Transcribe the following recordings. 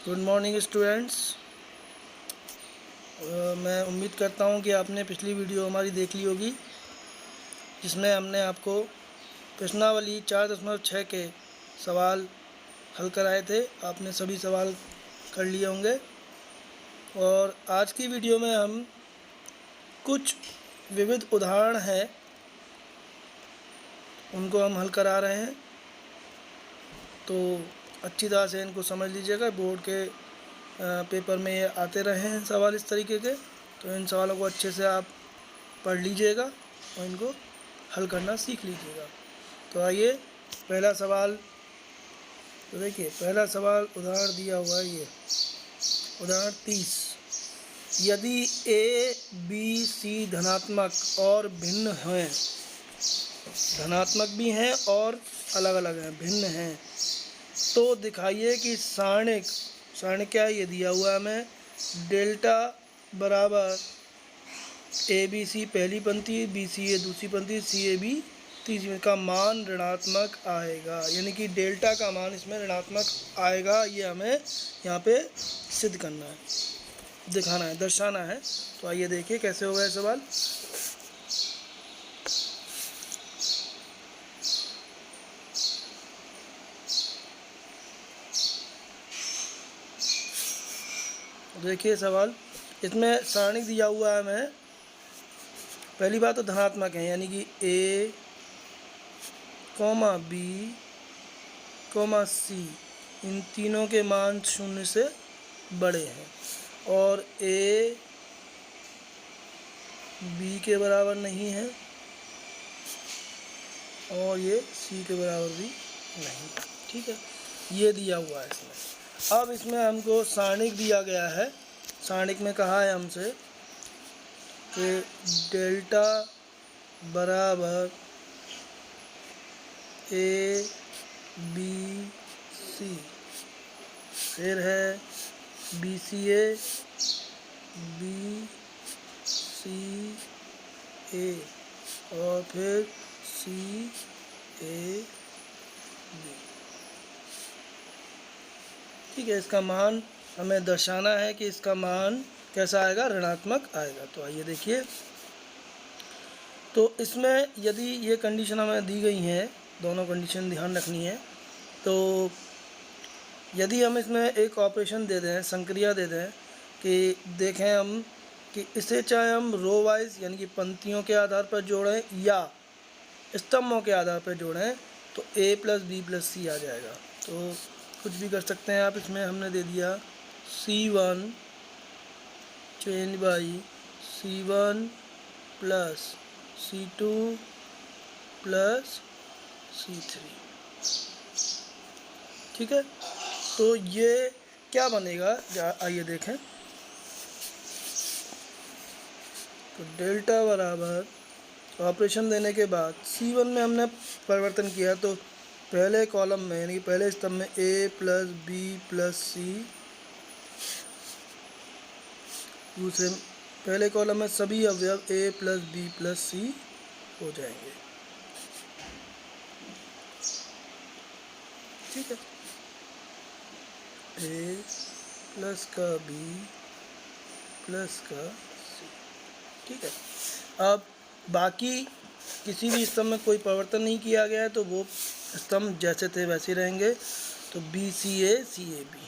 Good morning students. मैं उम्मीद करता हूँ कि आपने पिछली वीडियो हमारी देख ली होगी, जिसमें हमने आपको प्रश्नावली 4.6 के सवाल हल कराए थे। आपने सभी सवाल कर लिए होंगे और आज की वीडियो में हम कुछ विविध उदाहरण हैं उनको हम हल करा रहे हैं। तो अच्छी तरह से इनको समझ लीजिएगा। बोर्ड के पेपर में ये आते रहे हैं सवाल इस तरीके के, तो इन सवालों को अच्छे से आप पढ़ लीजिएगा और इनको हल करना सीख लीजिएगा। तो आइए पहला सवाल, तो देखिए पहला सवाल उदाहरण दिया हुआ है, ये उदाहरण 30। यदि ए बी सी धनात्मक और भिन्न हैं, धनात्मक भी हैं और अलग अलग हैं, भिन्न हैं, तो दिखाइए कि सारणिक क्या है, ये दिया हुआ है हमें। डेल्टा बराबर ए बी सी पहली पंक्ति, बी सी ए दूसरी पंक्ति, सी ए बी तीसरी का मान ऋणात्मक आएगा, यानी कि डेल्टा का मान इसमें ऋणात्मक आएगा। ये हमें यहाँ पे सिद्ध करना है, दिखाना है, दर्शाना है। तो आइए देखिए कैसे होगा ये सवाल। देखिए सवाल, इसमें सारणिक दिया हुआ है हमें। पहली बात तो धनात्मक है, यानी कि ए कॉमा बी कॉमा सी, इन तीनों के मान 0 से बड़े हैं और ए बी के बराबर नहीं है और ये सी के बराबर भी नहीं। ठीक है, ये दिया हुआ है इसमें। अब इसमें हमको सारणिक दिया गया है। सारणिक में कहा है हमसे कि डेल्टा बराबर ए बी सी, फिर है B C A B C A और फिर सी ए बी। ठीक है, इसका मान हमें दर्शाना है कि इसका मान कैसा आएगा, ऋणात्मक आएगा। तो आइए देखिए, तो इसमें यदि ये कंडीशन हमें दी गई हैं, दोनों कंडीशन ध्यान रखनी है। तो यदि हम इसमें एक ऑपरेशन दे दें, संक्रिया दे दें कि देखें हम कि इसे चाहे हम रो वाइज यानी कि पंक्तियों के आधार पर जोड़ें या स्तंभों के आधार पर जोड़ें, तो a प्लस बी प्लस सी आ जाएगा। तो कुछ भी कर सकते हैं आप। इसमें हमने दे दिया C1 change by C1 plus C2 plus C3। ठीक है, तो ये क्या बनेगा, आइए देखें। तो डेल्टा बराबर ऑपरेशन देने के बाद C1 में हमने परिवर्तन किया, तो पहले कॉलम में यानी कि पहले स्तंभ में a प्लस बी प्लस सी, दूसरे पहले कॉलम में सभी अवयव a प्लस बी प्लस सी हो जाएंगे। ठीक है, a प्लस का b प्लस का सी। ठीक है, अब बाकी किसी भी स्तंभ में कोई परिवर्तन नहीं किया गया है, तो वो स्तंभ जैसे थे वैसे रहेंगे। तो B C A B,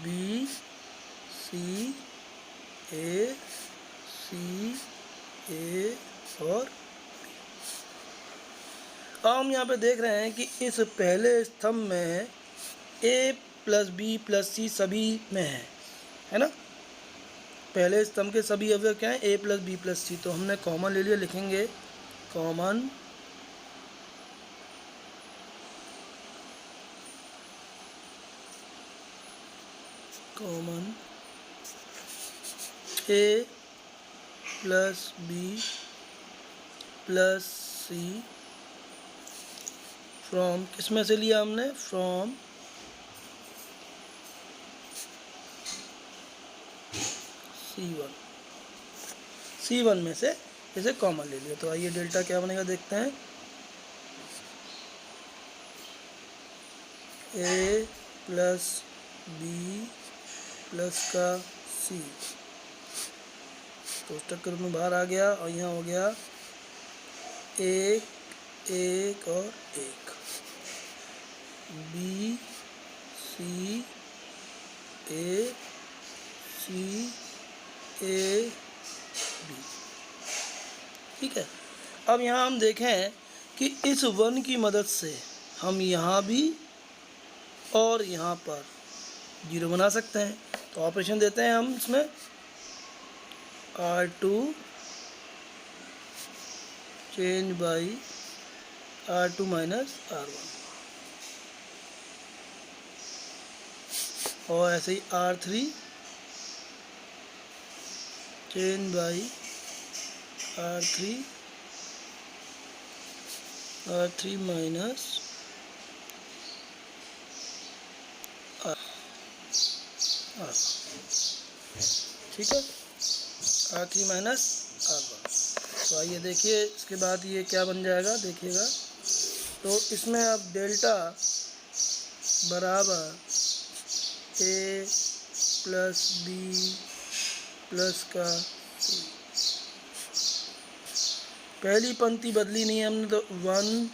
B C A और अब हम यहाँ पे देख रहे हैं कि इस पहले स्तंभ में a प्लस बी प्लस सी सभी में है ना। पहले स्तंभ के सभी अवयव क्या हैं, a plus B plus C. तो हमने कॉमन ले लिया, लिखेंगे common a plus B plus C from, किस में से लिया हमने, फ्रॉम C1 में से इसे कॉमन ले लिया। तो आइए डेल्टा क्या बनेगा देखते हैं। a प्लस बी प्लस का सी, तो टक्कर में बाहर आ गया और यहाँ हो गया एक एक और एक, B C A C A B. ठीक है, अब यहाँ हम देखें कि इस 1 की मदद से हम यहाँ भी और यहाँ पर 0 बना सकते हैं। तो ऑपरेशन देते हैं हम इसमें, R2 change by R2 minus R1, और ऐसे ही R3 change by R3 minus R, ठीक है, R3 माइनस R1। तो आइए देखिए इसके बाद ये क्या बन जाएगा, देखिएगा। तो इसमें अब डेल्टा बराबर ए प्लस बी प्लस का सी, पहली पंक्ति बदली नहीं है हमने, तो 1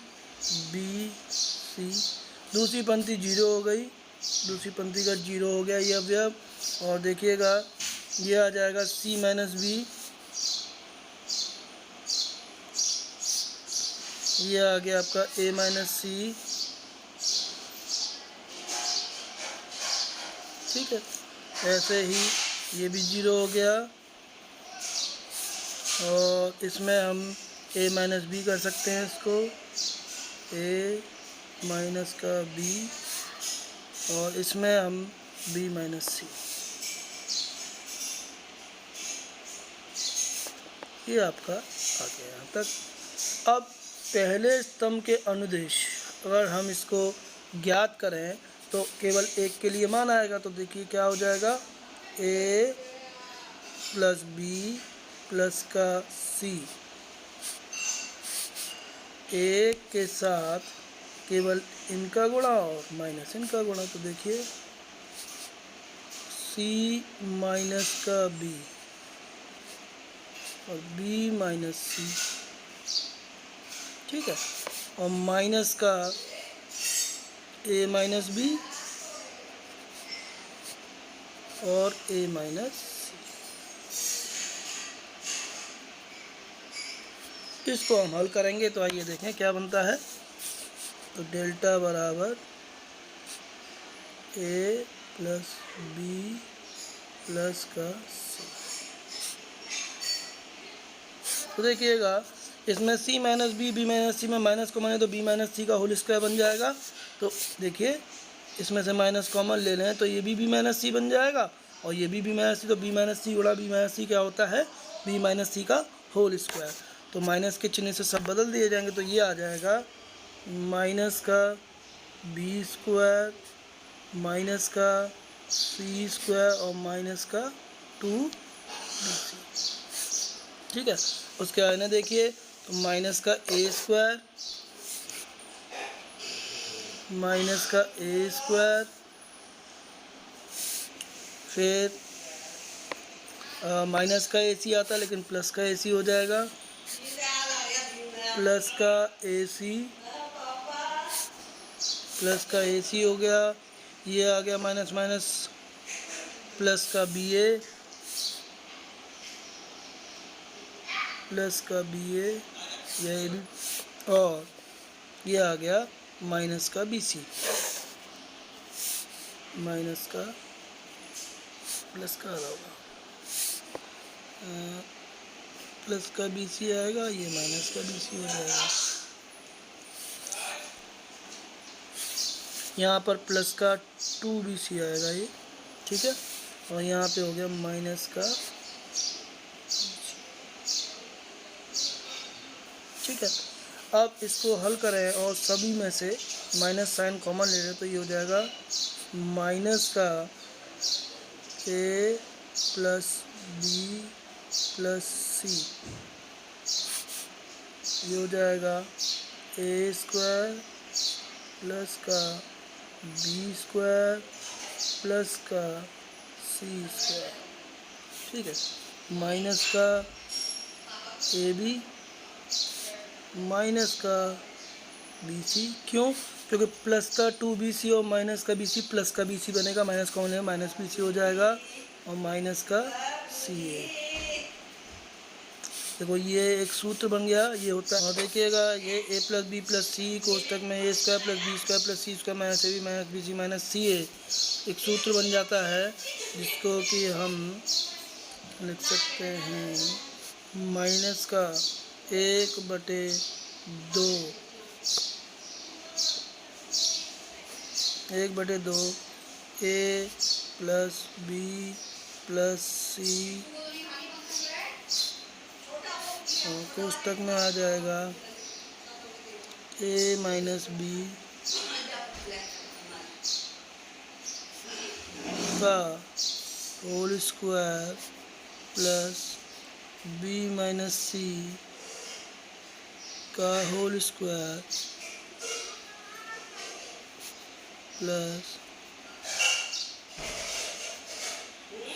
बी सी, दूसरी पंक्ति 0 हो गई, दूसरी पंक्ति का 0 हो गया ये अवयव, और देखिएगा ये आ जाएगा सी माइनस बी, ये आ गया आपका ए माइनस सी। ठीक है, ऐसे ही ये भी 0 हो गया, और इसमें हम ए माइनस बी कर सकते हैं इसको, ए माइनस का बी, और इसमें हम बी माइनस सी। ये आपका आ गया यहाँ तक। अब पहले स्तंभ के अनुदेश अगर हम इसको ज्ञात करें तो केवल एक के लिए मान आएगा। तो देखिए क्या हो जाएगा, ए प्लस बी प्लस का सी, एक के साथ केवल इनका गुणा और माइनस इनका गुणा। तो देखिए सी माइनस का बी और बी माइनस सी, ठीक है, और माइनस का ए माइनस बी और ए माइनस सी। इसको हम हल करेंगे तो आइए देखें क्या बनता है। तो डेल्टा बराबर ए प्लस बी प्लस का सी। तो देखिएगा इसमें सी माइनस बी माइनस सी में माइनस कॉमन है तो बी माइनस सी का होल स्क्वायर बन जाएगा। तो देखिए इसमें से माइनस कॉमन ले लें तो ये बी माइनस सी बन जाएगा और ये बी माइनस सी, तो बी माइनस सी गुणा बी माइनस सी क्या होता है, बी माइनस सी का होल स्क्वायर। तो माइनस के चिन्ह से सब बदल दिए जाएंगे, तो ये आ जाएगा माइनस का बी स्क्वायर माइनस का सी स्क्वायर और माइनस का 2bc। ठीक है, उसके आगे देखिए तो माइनस का ए स्क्वायर माइनस का ए स्क्वायर, फिर माइनस का ए सी आता है लेकिन प्लस का ए सी हो जाएगा, प्लस का ए सी हो गया, ये आ गया माइनस माइनस प्लस का बी ए प्लस का बी ए, ये भी, और ये आ गया माइनस का बी सी, माइनस का प्लस का आ रहा होगा प्लस का बी सी आएगा, ये माइनस का बी सी हो जाएगा। यहाँ पर प्लस का 2bc आएगा ये, ठीक है, और यहाँ पे हो गया माइनस का, ठीक है। अब इसको हल करें और सभी में से माइनस साइन कॉमन ले लें तो ये हो जाएगा माइनस का ए प्लस बी प्लस सी, ये हो जाएगा ए स्क्वायर प्लस का बी स्क्वायर प्लस का सी स्क्वायर, ठीक है, माइनस का ए बी माइनस का बी सी। क्यों? क्योंकि प्लस का 2bc और माइनस का bc, प्लस का bc बनेगा, माइनस कौन है, माइनस bc हो जाएगा, और माइनस का ca। देखो ये एक सूत्र बन गया, ये होता है, और देखिएगा ये a plus B plus C कोष्टक में A square plus B square plus C square minus A B minus B C minus C A एक सूत्र बन जाता है, जिसको कि हम लिख सकते हैं माइनस का 1/2 a plus B plus C, और कोष्टक में आ जाएगा a माइनस बी का whole square plus B minus C का whole square plus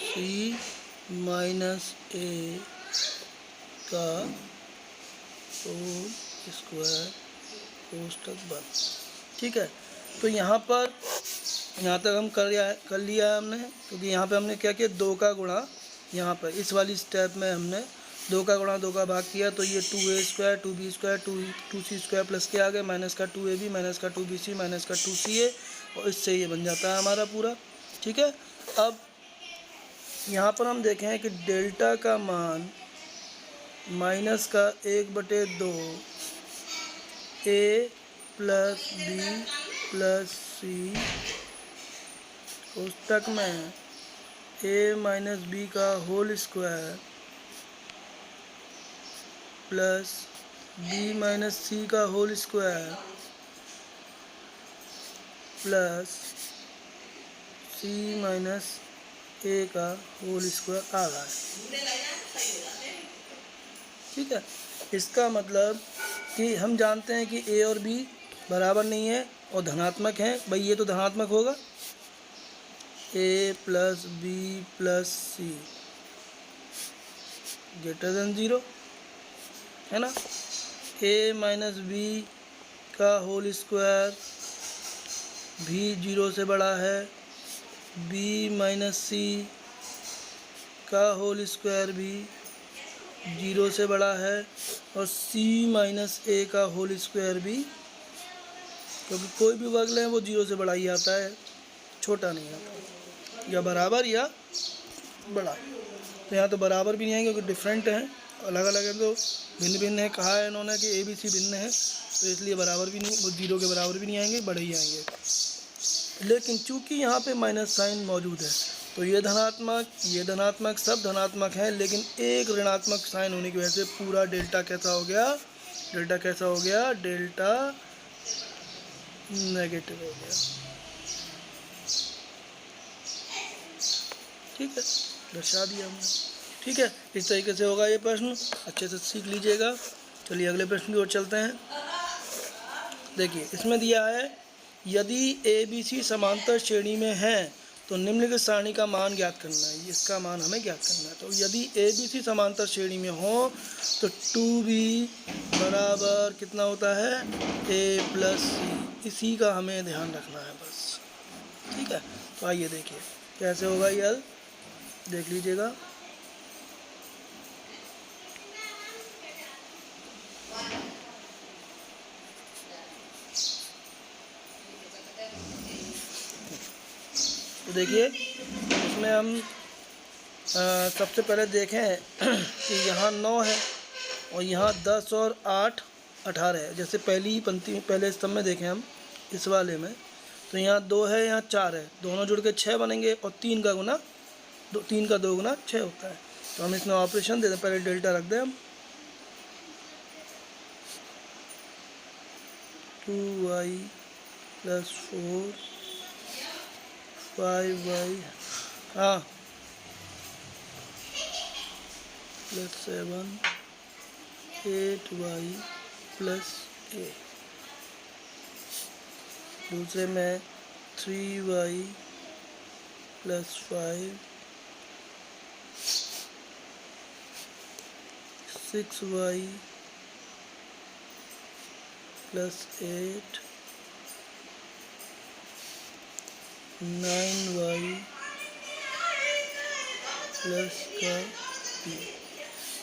C minus A का होल स्क्वायर कोष्टक बंद। ठीक है, तो यहाँ पर यहाँ तक हम कर लिया है हमने, क्योंकि यहाँ पे हमने क्या किया, 2 का गुणा, यहाँ पर इस वाली स्टेप में हमने 2 का गुणा 2 का भाग किया, तो ये 2a square 2b square 2c square plus के आ गए माइनस का 2ab माइनस का 2bc माइनस का 2ca, और इससे ये बन जाता है हमारा पूरा। ठीक है, अब यहाँ पर हम देखें कि डेल्टा का मान माइनस का 1/2 a plus B plus C कोष्टक में a माइनस बी का whole square plus b minus C का whole square plus c minus a का होल स्क्वायर आ रहा है। ठीक है, इसका मतलब कि हम जानते हैं कि a और b बराबर नहीं है और धनात्मक हैं, भाई ये तो धनात्मक होगा, a plus B plus C greater than 0 है ना, a माइनस बी का होल स्क्वायर भी 0 से बड़ा है, b माइनस सी का होल स्क्वायर भी 0 से बड़ा है, और c माइनस a का होल स्क्वायर भी, क्योंकि कोई भी वर्ग है वो 0 से बड़ा ही आता है, छोटा नहीं आता, या बराबर या बड़ा। तो यहाँ तो बराबर भी नहीं आएंगे क्योंकि डिफरेंट हैं, अलग अलग है, तो भिन्न भिन्न है, कहा है इन्होंने कि a b c भिन्न है, तो इसलिए बराबर भी नहीं, वो 0 के बराबर भी नहीं आएंगे, बड़े ही आएंगे। लेकिन चूंकि यहाँ पे माइनस साइन मौजूद है, तो ये धनात्मक सब धनात्मक है, लेकिन एक ऋणात्मक साइन होने की वजह से पूरा डेल्टा कैसा हो गया, डेल्टा नेगेटिव हो गया। ठीक है, दर्शा दिया हमने। ठीक है, इस तरीके से होगा ये प्रश्न, अच्छे से सीख लीजिएगा। चलिए अगले प्रश्न की ओर चलते हैं। देखिए इसमें दिया है, यदि ए बी सी समांतर श्रेणी में हैं तो निम्नलिखित सारणी का मान ज्ञात करना है, इसका मान हमें ज्ञात करना है। तो यदि ए बी सी समांतर श्रेणी में हो तो 2b बराबर कितना होता है, a प्लस सी, इसी का हमें ध्यान रखना है बस। ठीक है, तो आइए देखिए कैसे होगा ये हल, देख लीजिएगा। तो देखिए इसमें हम सबसे पहले देखें कि यहाँ 9 है और यहाँ 10 और 8 18 है। जैसे पहली पंक्ति में पहले स्तंभ में देखें हम इस वाले में, तो यहाँ 2 है, यहाँ 4 है, दोनों जुड़ के 6 बनेंगे, और 3 का 2 गुना 6 होता है। तो हम इसमें ऑपरेशन दे दें, पहले डेल्टा रख दें हम, 2y प्लस 4 5y हाँ प्लस 7 8y प्लस a, दूसरे में 3y plus 5 6y plus 8 9y plus का b,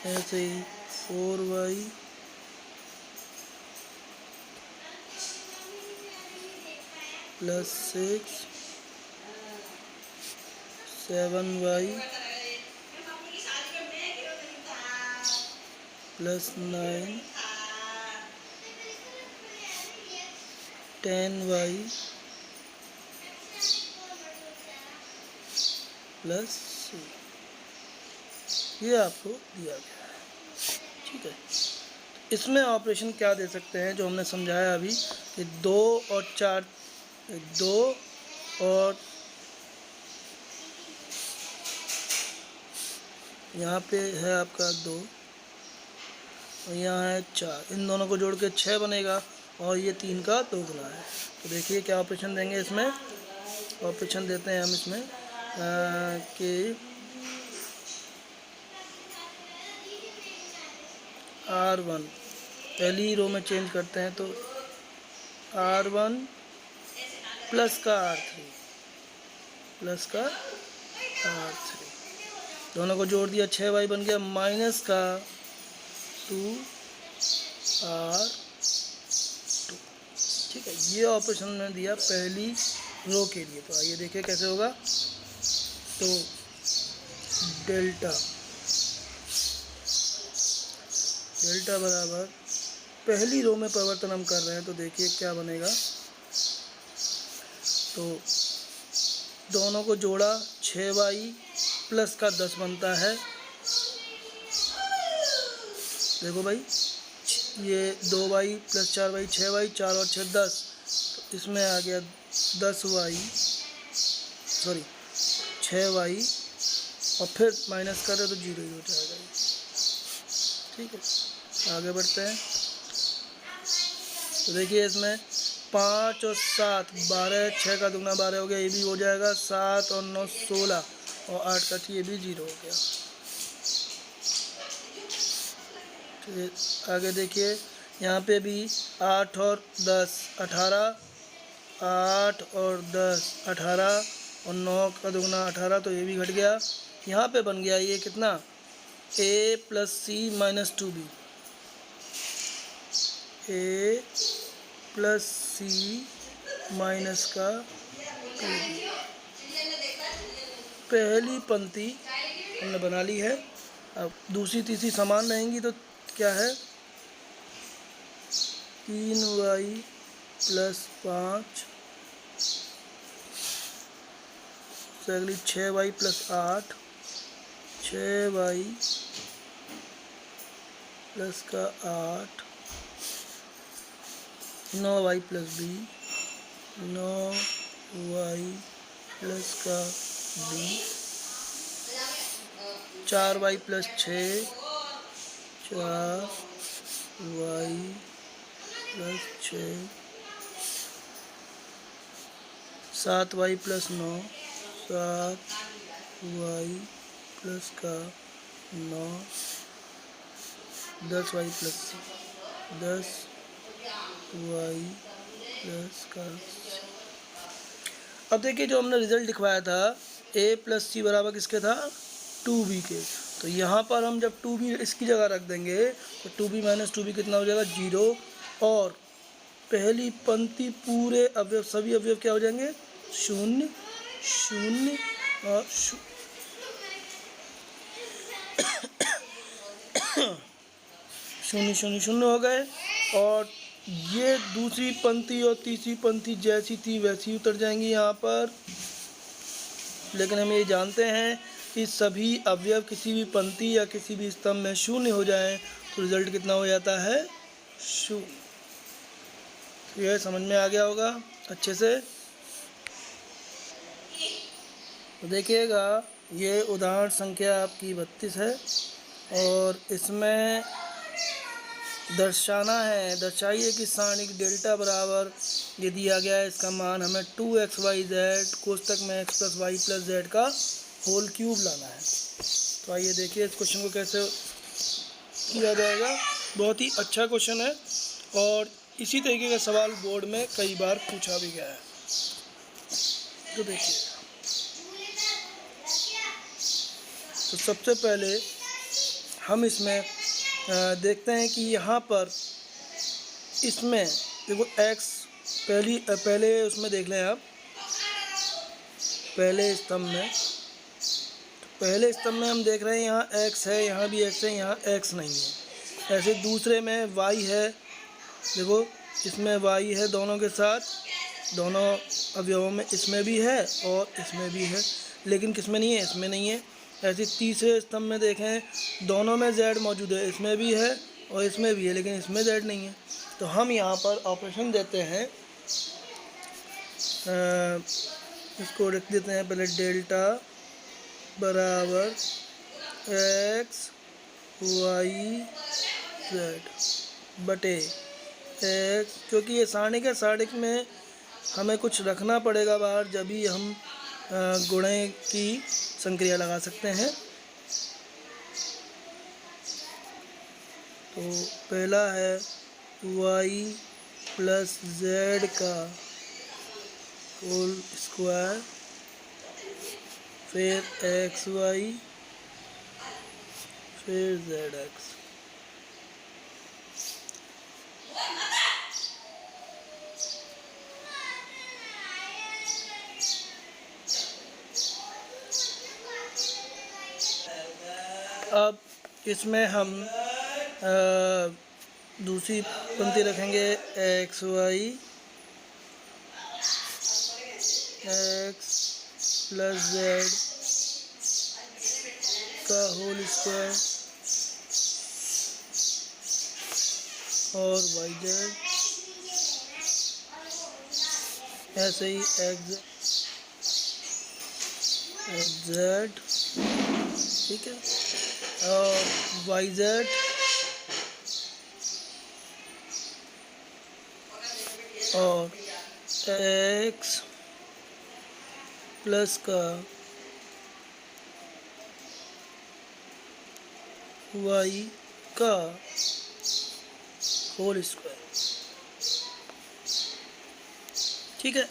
ऐसे ही 4y plus 6 7y plus 9 10y plus c, ये आपको दिया गया है। ठीक है, इसमें ऑपरेशन क्या दे सकते हैं जो हमने समझाया अभी कि 2 और 4, 2 और यहाँ पे है आपका 2 और यहाँ है 4, इन दोनों को जोड़ के 6 बनेगा और ये 3 का 2 गुना है। तो देखिए क्या ऑपरेशन देंगे इसमें। ऑपरेशन देते हैं हम इसमें कि R1 पहली रो में चेंज करते हैं तो R1 प्लस का R3 प्लस का R3, दोनों को जोड़ दिया 6y बन गया माइनस का 2R2। ठीक है, ये ऑपरेशन मैंने दिया पहली रो के लिए। तो आइए देखिए कैसे होगा। तो डेल्टा बराबर पहली रो में परिवर्तन हम कर रहे हैं तो देखिए क्या बनेगा। तो दोनों को जोड़ा 6y प्लस का 10 बनता है। देखो भाई, ये 2y प्लस 4y 6y 4 और 6 10, तो इसमें आ गया 10y, सॉरी 6y और फिर माइनस करें तो 0 ही हो जाएगा। ठीक है, आगे बढ़ते हैं। तो देखिए इसमें 5 और 7 12, 6 का दुगना 12 हो गया, ये भी हो जाएगा। 7 और 9 16 और 8 का 3, ये भी 0 हो गया। आगे देखिए यहाँ पे भी 8 और 10 18, 8 और 10 18 और 9 का दुगना 18, तो ये भी घट गया। यहाँ पे बन गया ये कितना, a plus C minus 2b, a plus C minus का 2b। पहली पंक्ति हमने बना ली है। अब दूसरी तीसरी समान रहेंगी तो क्या है, 3y प्लस 5 से अगली 6y प्लस 8, 6y प्लस का 8, 9y plus b, 9y plus का b, 4y plus 6, 4y plus 6, 7y plus 9, 7y plus का 9, 10y प्लस 10y प्लस का। अब देखिए जो हमने रिजल्ट लिखवाया था a प्लस सी बराबर किसके था, 2b के। तो यहाँ पर हम जब 2b इसकी जगह रख देंगे तो 2b माइनस 2b कितना हो जाएगा, 0। और पहली पंक्ति पूरे अवयव, सभी अवयव क्या हो जाएंगे, 0 0 और 0 0 0 हो गए। और ये दूसरी पंक्ति और तीसरी पंक्ति जैसी थी वैसी उतर जाएंगी यहाँ पर। लेकिन हम ये जानते हैं कि सभी अवयव किसी भी पंक्ति या किसी भी स्तंभ में 0 हो जाएं तो रिजल्ट कितना हो जाता है, 0। तो यह समझ में आ गया होगा अच्छे से। तो देखिएगा ये उदाहरण संख्या आपकी 32 है और इसमें दर्शाना है, दर्शाइए कि सारणी डेल्टा बराबर ये दिया गया है, इसका मान हमें 2xyz कोष्टक में x plus Y plus Z का होल क्यूब लाना है। तो आइए देखिए इस क्वेश्चन को कैसे किया जाएगा। बहुत ही अच्छा क्वेश्चन है और इसी तरीके का सवाल बोर्ड में कई बार पूछा भी गया है। तो देखिए, तो सबसे पहले हम इसमें देखते हैं कि यहाँ पर इसमें देखो x पहले उसमें देख लें आप, पहले स्तंभ में हम देख रहे हैं यहाँ x है, यहाँ भी x है, यहाँ x नहीं है। ऐसे दूसरे में y है, देखो इसमें y है दोनों के साथ, दोनों अवयवों में इसमें भी है और इसमें भी है, लेकिन किसमें नहीं है, इसमें नहीं है। ऐसे तीसरे स्तंभ में देखें दोनों में z मौजूद है, इसमें भी है और इसमें भी है, लेकिन इसमें z नहीं है। तो हम यहाँ पर ऑपरेशन देते हैं, इसको रख देते हैं पहले डेल्टा बराबर x y z बटे x, क्योंकि ये सारणिक है, सारणिक में हमें कुछ रखना पड़ेगा बाहर, जब भी हम गुणे की संक्रिया लगा सकते हैं। तो पहला है y प्लस z का होल स्क्वायर, फिर xy, फिर zx। अब इसमें हम दूसरी पंक्ति रखेंगे X Y X plus Z का होल स्क्वायर और वाई जेड, ऐसे ही एक्स जेड, ठीक है, और वाई जेड और एक्स प्लस का वाई का होल स्क्वायर, ठीक है,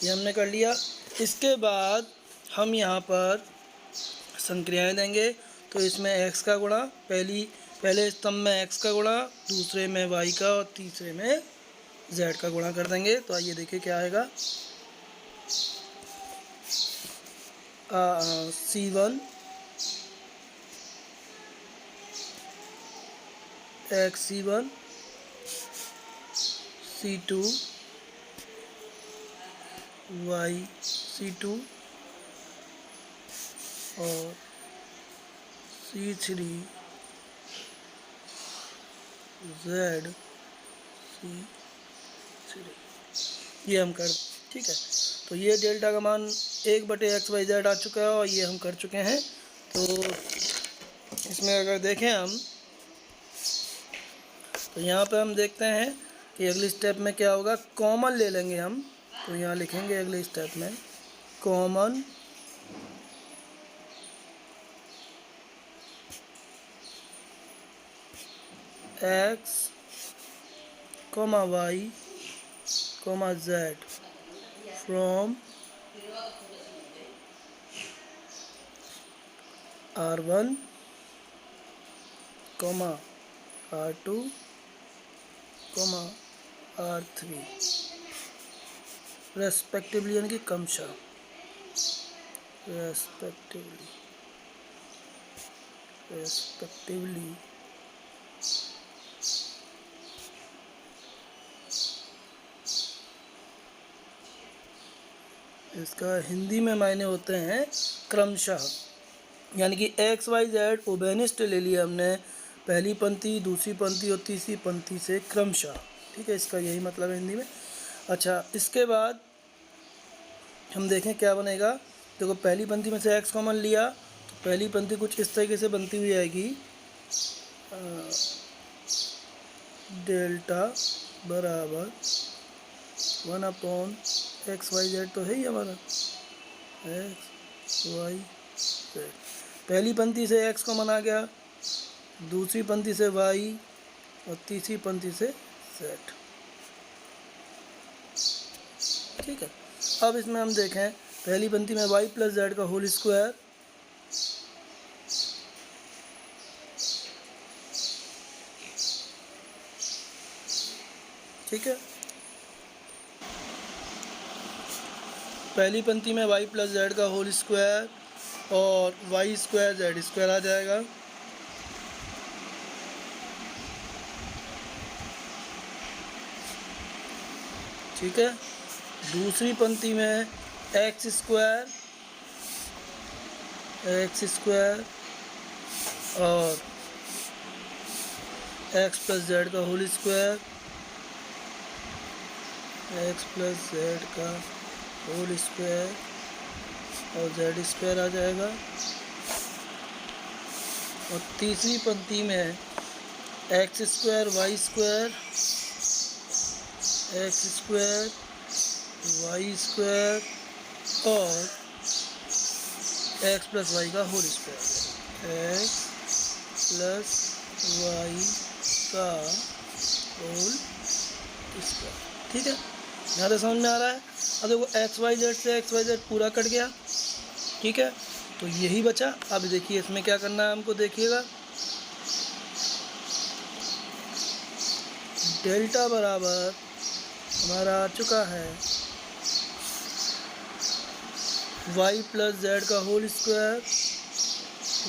ये हमने कर लिया। इसके बाद हम यहाँ पर संक्रियाएं देंगे। तो इसमें x का गुणा, पहले स्तंभ में x का गुणा, दूसरे में y का और तीसरे में z का गुणा कर देंगे। तो आइए देखिए क्या आएगा। C1 xC1 C2 yC2 और C3 zC3, ये हम कर, ठीक है। तो ये डेल्टा का मान 1/x/z आ चुका है और ये हम कर चुके हैं। तो इसमें अगर देखें हम, तो यहाँ पे हम देखते हैं कि अगली स्टेप में क्या होगा, कॉमन ले लेंगे हम। तो यहाँ लिखेंगे अगले स्टेप में common x, y, z from R1, R2, R3 respectively, यानी कि क्रमशः रेस्पेक्टिवली इसका हिंदी में मायने होते हैं क्रमशः, यानी कि एक्स वाई जेड उभयनिष्ठ ले लिया हमने, पहली पंक्ति, दूसरी पंक्ति और तीसरी पंक्ति से क्रमशः, ठीक है, इसका यही मतलब है हिंदी में। अच्छा, इसके बाद हम देखें क्या बनेगा। देखो पहली पंक्ति में से एक्स कॉमन लिया तो पहली पंक्ति कुछ इस तरीके से बनती हुई आएगी, डेल्टा बराबर 1/XYZ तो है ही हमारा, XYZ। पहली पंक्ति से x कॉमन आ गया, दूसरी पंक्ति से y और तीसरी पंक्ति से z। ठीक है। अब इसमें हम देखें, पहली पंक्ति में y प्लस जेड का होल स्क्वायर, ठीक है। पहली पंक्ति में y प्लस जेड का होल स्क्वायर और y स्क्वायर जेड स्क्वायर आ जाएगा। ठीक है। दूसरी पंक्ति में एक्स स्क्वायर और एक्स प्लस जेड का whole square, X plus Z का होल स्क्वायर और जेड स्क्वायर आ जाएगा। और तीसरी पंक्ति में X square Y square, X square Y square और एक्स प्लस वाई का whole square, X plus Y का होल स्क्वायर। ठीक है, यहाँ तक समझ में आ रहा है। अब देखो XYZ से XYZ पूरा कट गया। ठीक है, तो यही बचा। अब देखिए इसमें क्या करना है हमको, देखिएगा डेल्टा बराबर हमारा आ चुका है y प्लस जेड का whole square,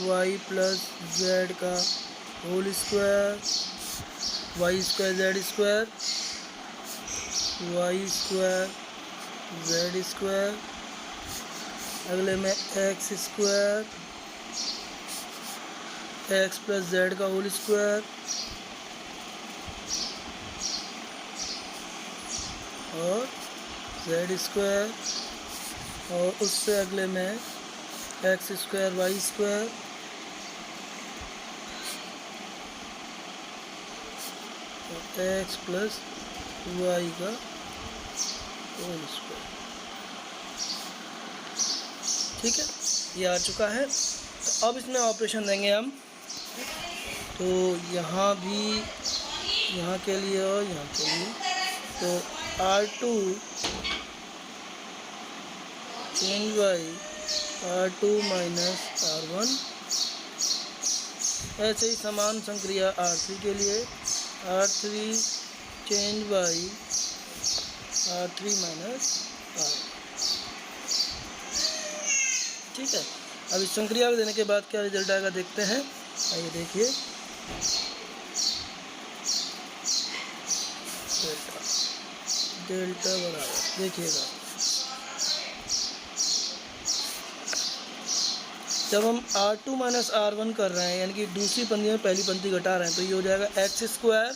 y plus Z का whole square, Y square Z square, Y square Z square, अगले में X square, X plus Z का होल स्क्वायर और जेड स्क्वायर, और उससे अगले में एक्स स्क्वायर वाई स्क्वायर और एक्स प्लस वाई का होल स्क्वायर। ठीक है, ये आ चुका है। तो अब इसमें ऑपरेशन देंगे हम, तो यहाँ भी, यहाँ के लिए और यहाँ के लिए, तो R2 change by R2 minus R1, ऐसे ही समान संक्रिया R3 के लिए, R3 change by R3 minus R। ठीक है, अब इस संक्रिया को देने के बाद क्या रिजल्ट आएगा देखते हैं। आइए देखिए, डेल्टा बराबर, देखिएगा जब हम R2 माइनस R1 कर रहे हैं, यानी कि दूसरी पंक्ति में पहली पंक्ति घटा रहे हैं, तो ये हो जाएगा एक्स स्क्वायर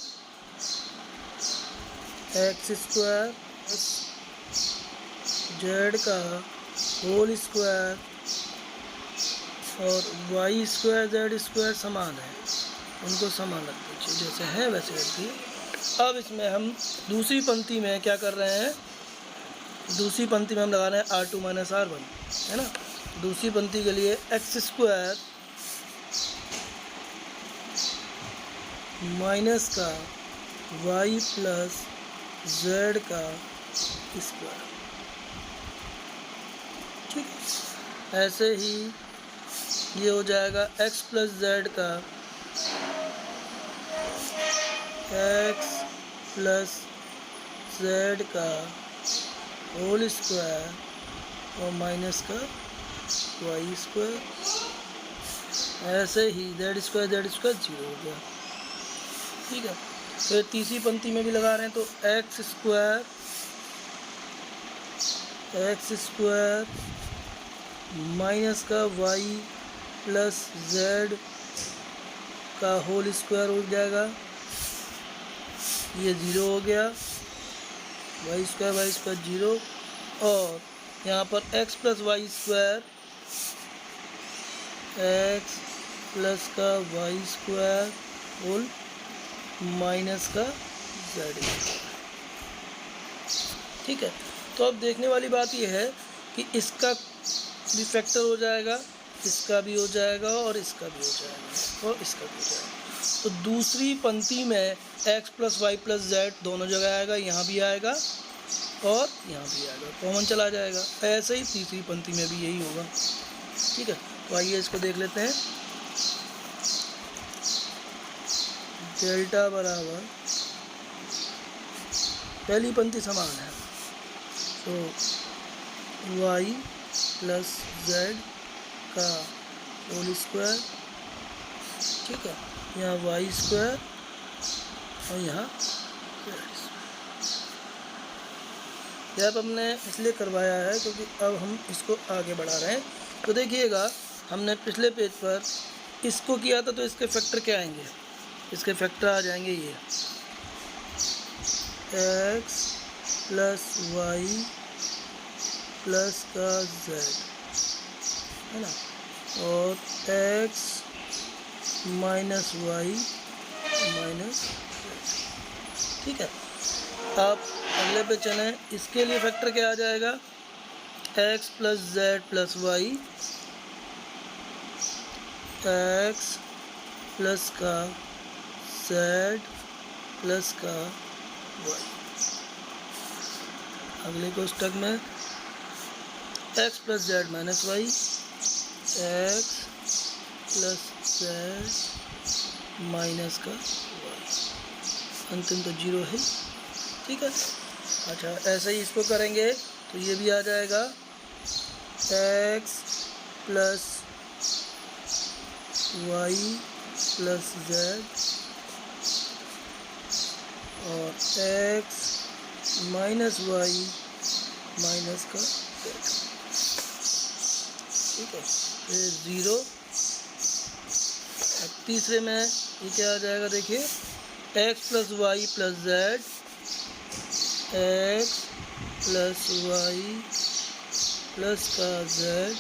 जेड का होल स्क्वायर और वाई स्क्वायर जेड स्क्वायर समान है, उनको समान रख दीजिए, जैसे हैं वैसे रख दिए। अब इसमें हम दूसरी पंक्ति में क्या कर रहे हैं, दूसरी पंक्ति में हम लगा रहे हैं R2 माइनस R1, है ना। दूसरी पंक्ति के लिए एक्स स्क्वायर माइनस का वाई प्लस जेड का स्क्वायर। ठीक है, ऐसे ही ये हो जाएगा एक्स प्लस जेड का एक्स प्लस जेड का होल स्क्वायर और माइनस का वाई स्क्वायर। ऐसे ही जेड स्क्वायर 0 हो गया। ठीक है, फिर तीसरी पंक्ति में भी लगा रहे हैं, तो एक्स स्क्वायर माइनस का वाई प्लस जेड का होल स्क्वायर हो जाएगा, ये 0 हो गया, वाई स्क्वायर 0, और यहाँ पर X plus Y square, X plus का वाई स्क्वायर होल माइनस का जेड। ठीक है, तो अब देखने वाली बात यह है कि इसका भी फैक्टर हो जाएगा, इसका भी हो जाएगा और इसका भी हो जाएगा और इसका भी हो जाएगा। तो दूसरी पंक्ति में x plus Y plus Z दोनों जगह आएगा, यहाँ भी आएगा और यहाँ भी आएगा, कॉमन चला जाएगा। ऐसे ही तीसरी पंक्ति में भी यही होगा। ठीक है, तो आइए इसको देख लेते हैं। डेल्टा बराबर, पहली पंक्ति समान है, तो y प्लस जेड का होल स्क्वायर। ठीक है, यहाँ वाई स्क्वायर और यहाँ जेड स्क्वायर। यह अब हमने इसलिए करवाया है क्योंकि अब हम इसको आगे बढ़ा रहे हैं। तो देखिएगा, हमने पिछले पेज पर इसको किया था, तो इसके फैक्टर क्या आएंगे? इसके फैक्टर आ जाएंगे ये x प्लस वाई प्लस का जेड, है ना, और x minus Y minus Z. ठीक है, आप अगले पे चलें। इसके लिए फैक्टर क्या आ जाएगा? x plus Z plus Y, x plus का जेड प्लस का वाई। अगले कोष्टक में x plus Z minus Y, x plus Z minus का वाई, अंतिम तो जीरो है। ठीक है, अच्छा ऐसे ही इसको करेंगे तो ये भी आ जाएगा x plus Y plus Z और x माइनस वाई माइनस का जेड। ठीक है, फिर ज़ीरो। अब तीसरे में ये क्या आ जाएगा? देखिए, x plus Y plus Z, x plus Y plus का जेड।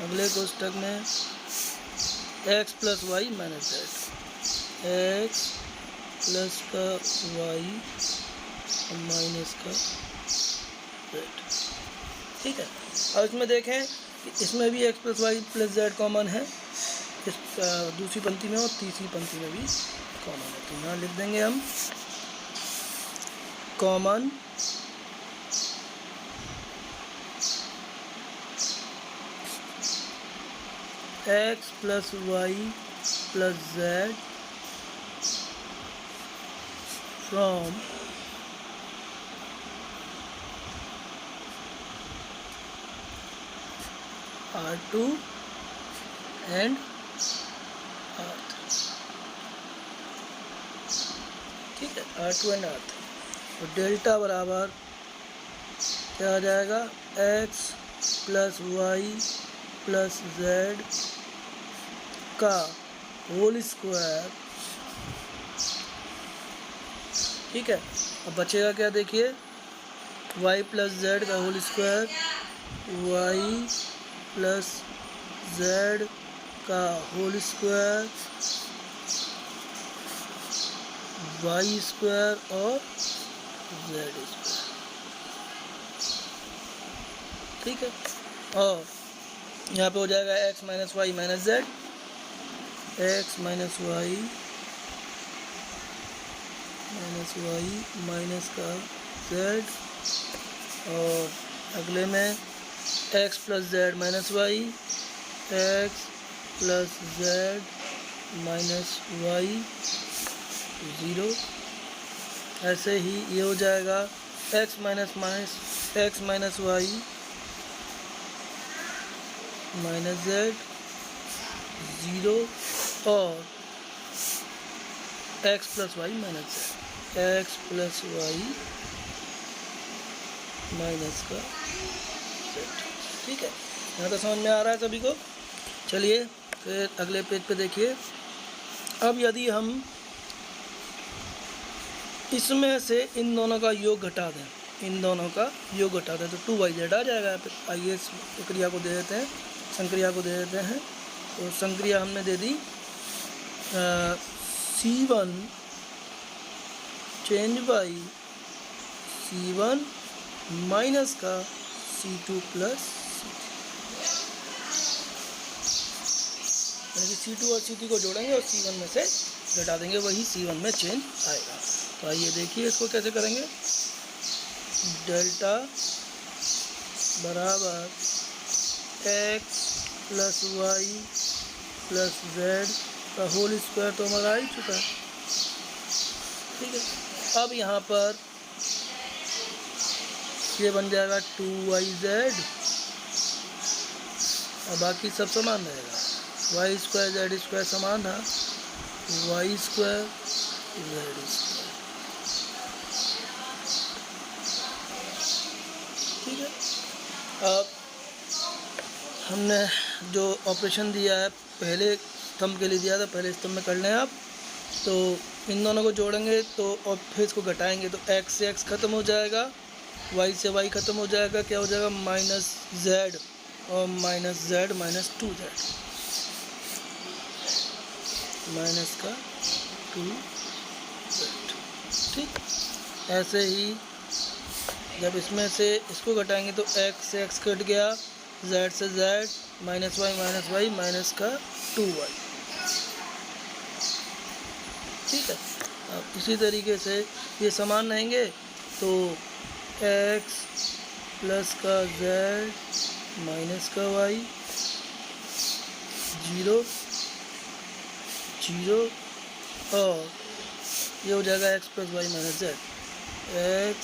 अगले कोष्टक में x plus Y minus Z, x plus का वाई माइनस का जेड। ठीक है, अब इसमें देखें कि इसमें भी x plus Y plus Z common है, इस दूसरी पंक्ति में और तीसरी पंक्ति में भी कॉमन है। तो यहाँ लिख देंगे हम common x plus Y plus Z from R2 and R3। ठीक है, R2 एंड R3। तो डेल्टा बराबर क्या आ जाएगा? x plus Y plus Z का होल स्क्वायर। ठीक है, अब बचेगा क्या? देखिए, y प्लस जेड का whole square, y plus Z का होल स्क्वायर, वाई स्क्वायर और जेड स्क्वायर। ठीक है, और यहाँ पे हो जाएगा x minus Y minus Z, X minus Y minus का जेड, और अगले में x plus Z minus Y, X plus Z minus Y, zero. ऐसे ही ये हो जाएगा x minus Y minus Z, zero, और x plus Y minus Z, X plus Y minus का जेड। ठीक है, यहाँ तो समझ में आ रहा है सभी को। चलिए फिर अगले पेज पे देखिए। अब यदि हम इसमें से इन दोनों का योग घटा दें, तो 2yz आ जाएगा। फिर आइए इस प्रक्रिया को दे देते हैं, संक्रिया को दे देते हैं। तो संक्रिया हमने दे दी C1 change by C1 minus का C2 प्लस यानी कि C2 और C3 को जोड़ेंगे और C1 में से घटा देंगे, वही C1 में चेंज आएगा। तो आइए देखिए इसको कैसे करेंगे। डेल्टा बराबर x plus Y plus Z का होल स्क्वायर तो हमारा आ ही चुका है, ठीक है। अब यहाँ पर ये बन जाएगा 2yz और बाकी सब समान रहेगा। वाई स्क्वायर जेड स्क्वायर समान था, वाई स्क्वायर जेड स्क्वायर, ठीक है। अब हमने जो ऑपरेशन दिया है पहले स्तंभ के लिए दिया था, पहले स्तंभ में कर लें आप। तो इन दोनों को जोड़ेंगे तो और फिर इसको घटाएंगे तो x से x ख़त्म हो जाएगा, y से y ख़त्म हो जाएगा, क्या हो जाएगा माइनस z और minus z minus 2z minus का 2z, ठीक। ऐसे ही जब इसमें से इसको घटाएंगे तो x से x कट गया, z से z माइनस y माइनस का 2y, ठीक है। अब इसी तरीके से ये समान रहेंगे तो x प्लस का z माइनस का y 0 0 और ये हो जाएगा x plus Y minus Z, x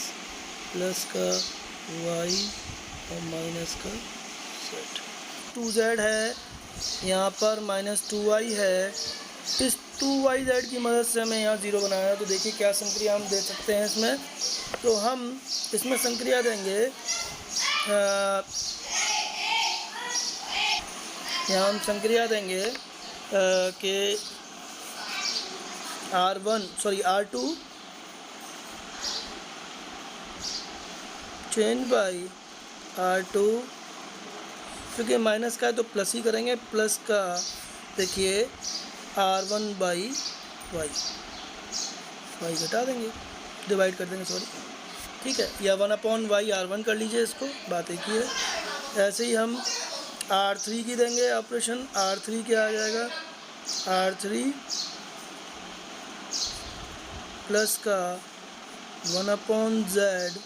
plus का y और माइनस का z। 2z है यहाँ पर, माइनस 2y है। इस 2yz की मदद से हमें यहाँ 0 बनाया है। तो देखिए क्या संक्रिया हम दे सकते हैं इसमें। तो हम इसमें संक्रिया देंगे, यहाँ हम संक्रिया देंगे कि R2 चेंज बाई R2, क्योंकि माइनस का है तो प्लस ही करेंगे, प्लस का देखिए R1 बाई वाई घटा देंगे, डिवाइड कर देंगे, सॉरी, ठीक है। या 1/y R1 कर लीजिए, इसको बात एक ही है। ऐसे ही हम R3 की देंगे ऑपरेशन। R3 क्या आ जाएगा, R3 प्लस का 1/z,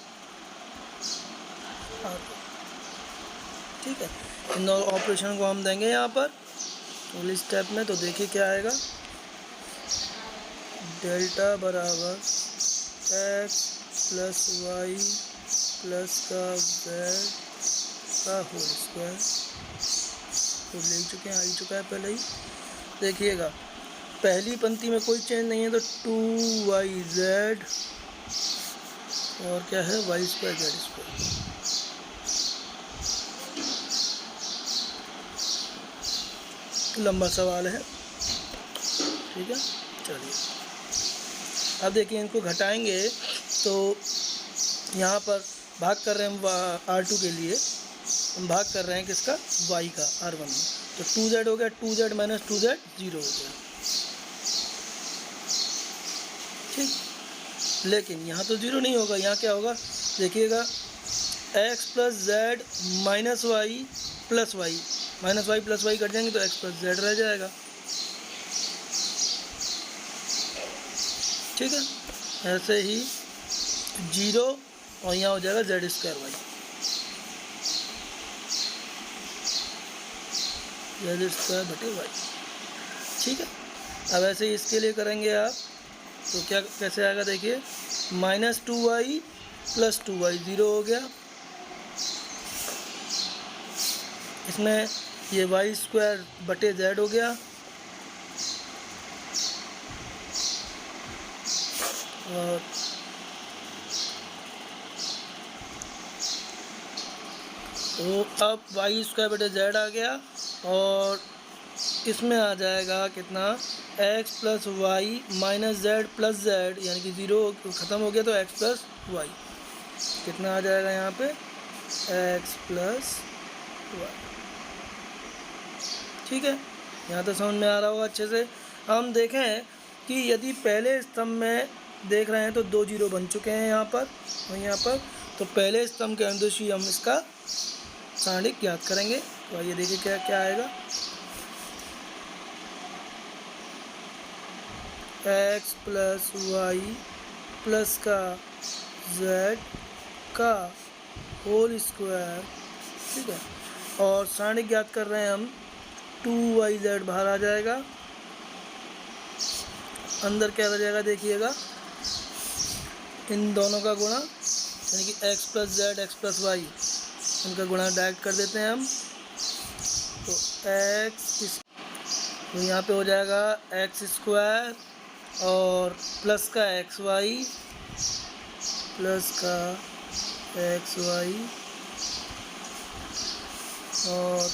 ठीक है। इन दोनों ऑपरेशन को हम देंगे यहाँ पर अगले स्टेप में। तो देखिए क्या आएगा, डेल्टा बराबर x प्लस वाई प्लस का z का होल स्क्वायर, तो ले चुके हैं, आ ही चुका है पहले ही। देखिएगा पहली पंक्ति में कोई चेंज नहीं है तो 2yz और क्या है वाई स्क्वायर जेड स्क्वायर, लंबा सवाल है, ठीक है। चलिए अब देखिए इनको घटाएंगे तो यहाँ पर भाग कर रहे हैं हम R2 के लिए, हम भाग कर रहे हैं किसका, y का R1 में। तो 2z हो गया, 2z माइनस 2z 0 हो गया, ठीक। लेकिन यहाँ तो 0 नहीं होगा, यहाँ क्या होगा देखिएगा, x plus Z minus Y plus Y, minus Y plus Y cut जाएंगे तो x प्लस जेड रह जाएगा, ठीक है। ऐसे ही 0 और यहाँ हो जाएगा Z square Y, Z square बटे वाई, ठीक है। अब ऐसे ही इसके लिए करेंगे आप तो क्या कैसे आएगा देखिए, माइनस 2y प्लस 2y 0 हो गया, इसमें ये वाई स्क्वायर बटे जेड हो गया और तो अब वाई स्क्वायर बटे जेड आ गया और इसमें आ जाएगा कितना, x plus Y minus Z plus Z, यानी कि 0 ख़त्म हो गया तो x प्लस वाई कितना आ जाएगा यहाँ पे, x प्लस वाई, ठीक है। यहाँ तो समझ में आ रहा होगा अच्छे से। हम देखें कि यदि पहले स्तंभ में देख रहे हैं तो 2 जीरो बन चुके हैं यहाँ पर और यहाँ पर, तो पहले स्तंभ के अनुदिश हम इसका सारणिक ज्ञात करेंगे। तो आइए देखिए क्या क्या आएगा। x प्लस वाई प्लस का z का होल स्क्वायर, ठीक है, और सारणिक ज्ञात कर रहे हैं हम 2yz बाहर आ जाएगा, अंदर क्या रह जाएगा देखिएगा, इन दोनों का गुणा यानी कि x plus z x plus Y, इनका गुणा डायरेक्ट कर देते हैं हम। तो x तो यहाँ पे हो जाएगा एक्स स्क्वायर और प्लस का एक्स वाई प्लस का एक्स वाई और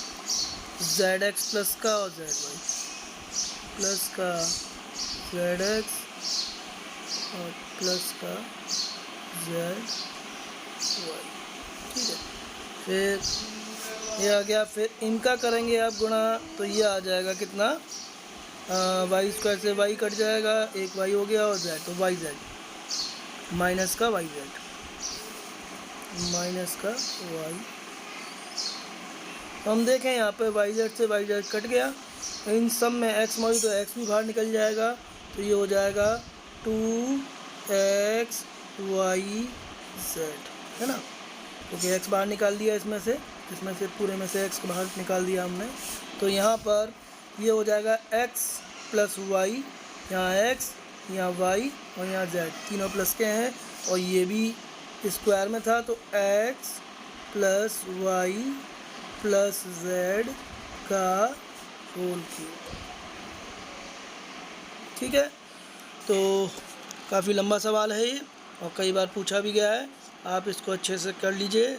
जेड एक्स प्लस का और जेड वाई प्लस का जेड एक्स और प्लस का जेड वाई, ठीक है। फिर ये आ गया, फिर इनका करेंगे आप गुणा, तो ये आ जाएगा कितना, वाई स्क्वायर से वाई कट जाएगा, एक वाई हो गया और जेड, तो वाई जेड माइनस का वाई जेड माइनस का वाई। हम देखें यहाँ पे वाई जेड से वाई जेड कट गया, इन सब में एक्स मौजूद तो एक्स भी बाहर निकल जाएगा, तो ये हो जाएगा 2x y z, है ना, क्योंकि एक्स बाहर निकाल दिया इसमें से पूरे में से एक्स बाहर निकाल दिया हमने। तो यहाँ पर ये हो जाएगा x प्लस वाई, यहाँ x यहाँ y और यहाँ z, तीनों प्लस के हैं और ये भी स्क्वायर में था, तो x plus Y plus z का होल क्यूब, ठीक है। तो काफ़ी लंबा सवाल है ये और कई बार पूछा भी गया है, आप इसको अच्छे से कर लीजिए।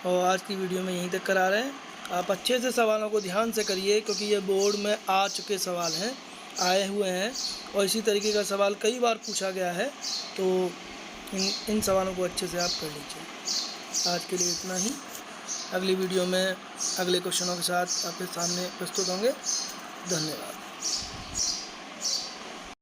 और आज की वीडियो में यहीं तक करा रहे हैं, आप अच्छे से सवालों को ध्यान से करिए क्योंकि ये बोर्ड में आ चुके सवाल हैं, आए हुए हैं और इसी तरीके का सवाल कई बार पूछा गया है, तो इन सवालों को अच्छे से आप कर लीजिए। आज के लिए इतना ही, अगली वीडियो में अगले क्वेश्चनों के साथ आपके सामने प्रस्तुत होंगे। धन्यवाद।